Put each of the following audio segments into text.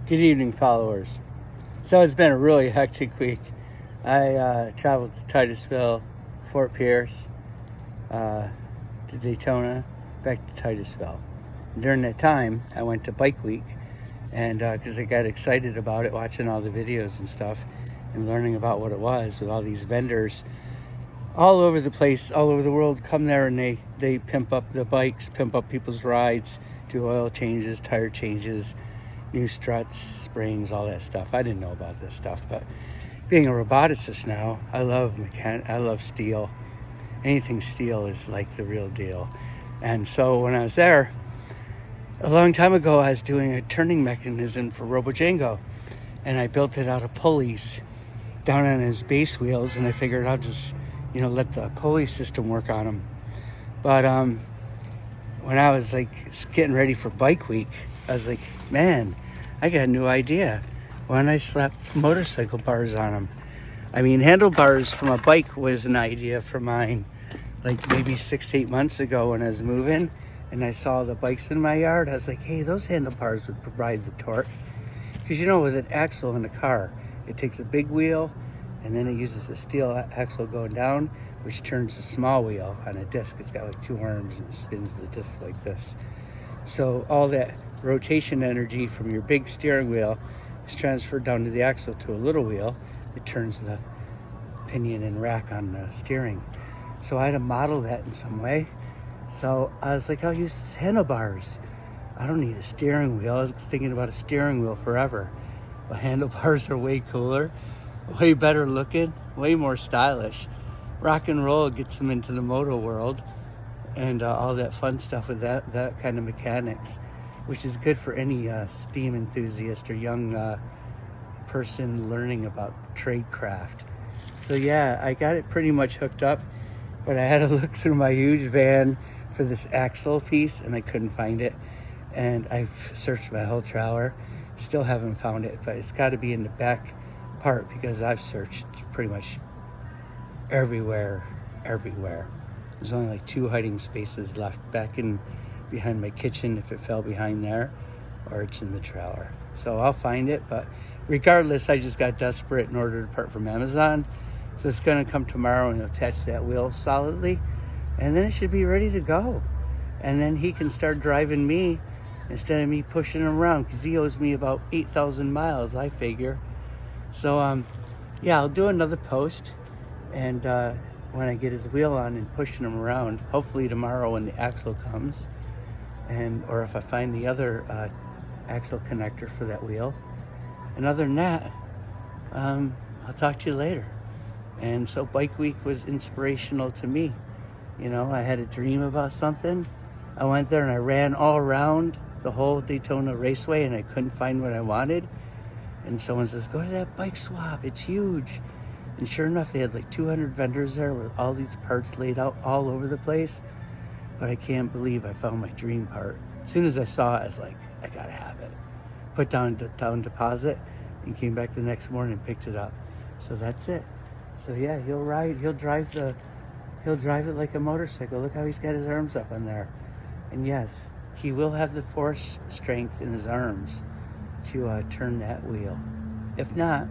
Good evening, followers. So it's been a really hectic week. I traveled to Titusville, Fort Pierce, to Daytona, back to Titusville. During that time, I went to Bike Week, and because I got excited about it, watching all the videos and stuff, and learning about what it was with all these vendors all over the place, all over the world, come there and they pimp up the bikes, pimp up people's rides, do oil changes, tire changes, new struts, springs, all that stuff. I didn't know about this stuff, but being a roboticist now, I love steel. Anything steel is like the real deal. And so when I was there, a long time ago, I was doing a turning mechanism for RoboJango, and I built it out of pulleys down on his base wheels, and I figured I'll just, let the pulley system work on them. But when I was getting ready for Bike Week, I was like, man, I got a new idea. Why don't I slap motorcycle bars on them? I mean, handlebars from a bike was an idea for mine, maybe 6 to 8 months ago when I was moving, and I saw the bikes in my yard. I was like, hey, those handlebars would provide the torque. Because with an axle in a car, it takes a big wheel, and then it uses a steel axle going down, which turns a small wheel on a disc. It's got 2 arms, and it spins the disc like this. So all that rotation energy from your big steering wheel is transferred down to the axle to a little wheel. It turns the pinion and rack on the steering. So I had to model that in some way. So I was like, I'll use handlebars. I don't need a steering wheel. I was thinking about a steering wheel forever. But handlebars are way cooler, way better looking, way more stylish. Rock and roll gets them into the moto world, and all that fun stuff with that kind of mechanics, which is good for any steam enthusiast or young person learning about trade craft. So yeah, I got it pretty much hooked up, but I had to look through my huge van for this axle piece, and I couldn't find it. And I've searched my whole trailer, still haven't found it, but it's got to be in the back part, because I've searched pretty much everywhere. There's only 2 hiding spaces left, back in behind my kitchen if it fell behind there, or it's in the trailer. So I'll find it, but regardless, I just got desperate and ordered a part from Amazon. So it's gonna come tomorrow, and attach that wheel solidly, and then it should be ready to go. And then he can start driving me instead of me pushing him around, because he owes me about 8,000 miles, I figure. So yeah, I'll do another post, and when I get his wheel on and pushing him around, hopefully tomorrow when the axle comes, or if I find the other axle connector for that wheel. And other than that, I'll talk to you later. And so Bike Week was inspirational to me. I had a dream about something. I went there and I ran all around the whole Daytona Raceway, and I couldn't find what I wanted. And someone says, go to that bike swap, it's huge. And sure enough, they had 200 vendors there with all these parts laid out all over the place. But I can't believe I found my dream part. As soon as I saw it, I was like, I gotta have it. Put down deposit, and came back the next morning and picked it up. So that's it. So yeah, he'll drive it like a motorcycle. Look how he's got his arms up on there. And yes, he will have the force strength in his arms to turn that wheel. If not,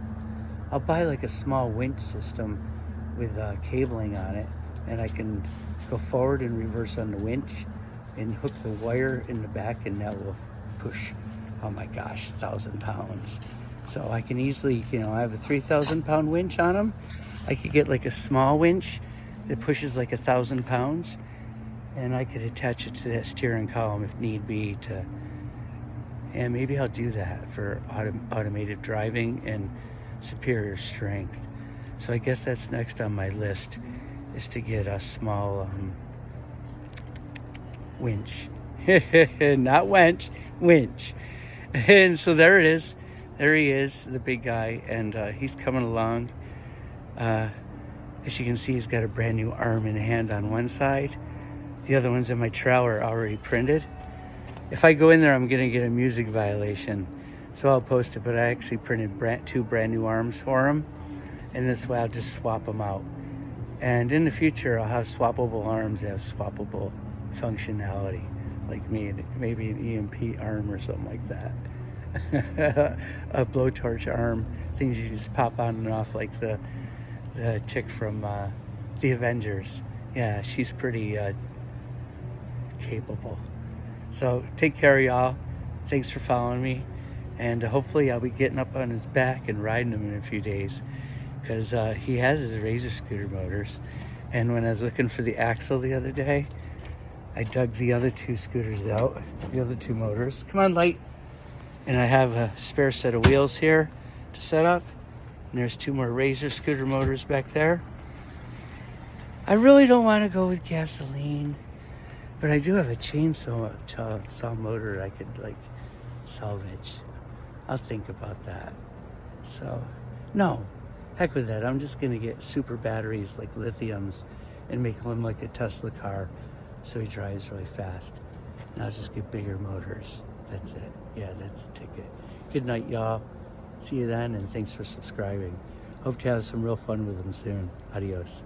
I'll buy a small winch system with cabling on it, and I can go forward and reverse on the winch and hook the wire in the back, and that will push, oh my gosh, 1,000 pounds. So I can easily, I have a 3,000 pound winch on them. I could get a small winch that pushes 1,000 pounds, and I could attach it to that steering column if need be and maybe I'll do that for automated driving and superior strength. So I guess that's next on my list, is to get a small winch. Not wench, winch. And so there it is. There he is, the big guy, and he's coming along. As you can see, he's got a brand new arm and hand on one side. The other one's in my trailer already printed. If I go in there, I'm gonna get a music violation, so I'll post it, but I actually printed 2 brand new arms for him, and this way I'll just swap them out. And in the future, I'll have swappable arms that have swappable functionality, like maybe an EMP arm or something like that. a blowtorch arm, things you just pop on and off like the chick from the Avengers. Yeah, she's pretty capable. So take care, y'all. Thanks for following me, and hopefully I'll be getting up on his back and riding him in a few days, because he has his razor scooter motors. And when I was looking for the axle the other day, I dug the other two scooters out, the other two motors. Come on, Light. And I have a spare set of wheels here to set up. And there's two more razor scooter motors back there. I really don't want to go with gasoline, but I do have a chainsaw motor I could like salvage. I'll think about that. So, no, heck with that. I'm just gonna get super batteries like lithiums and make them like a Tesla car, so he drives really fast. And I'll just get bigger motors. That's it. Yeah, that's the ticket. Good night, y'all. See you then, and thanks for subscribing. Hope to have some real fun with them soon. Adios.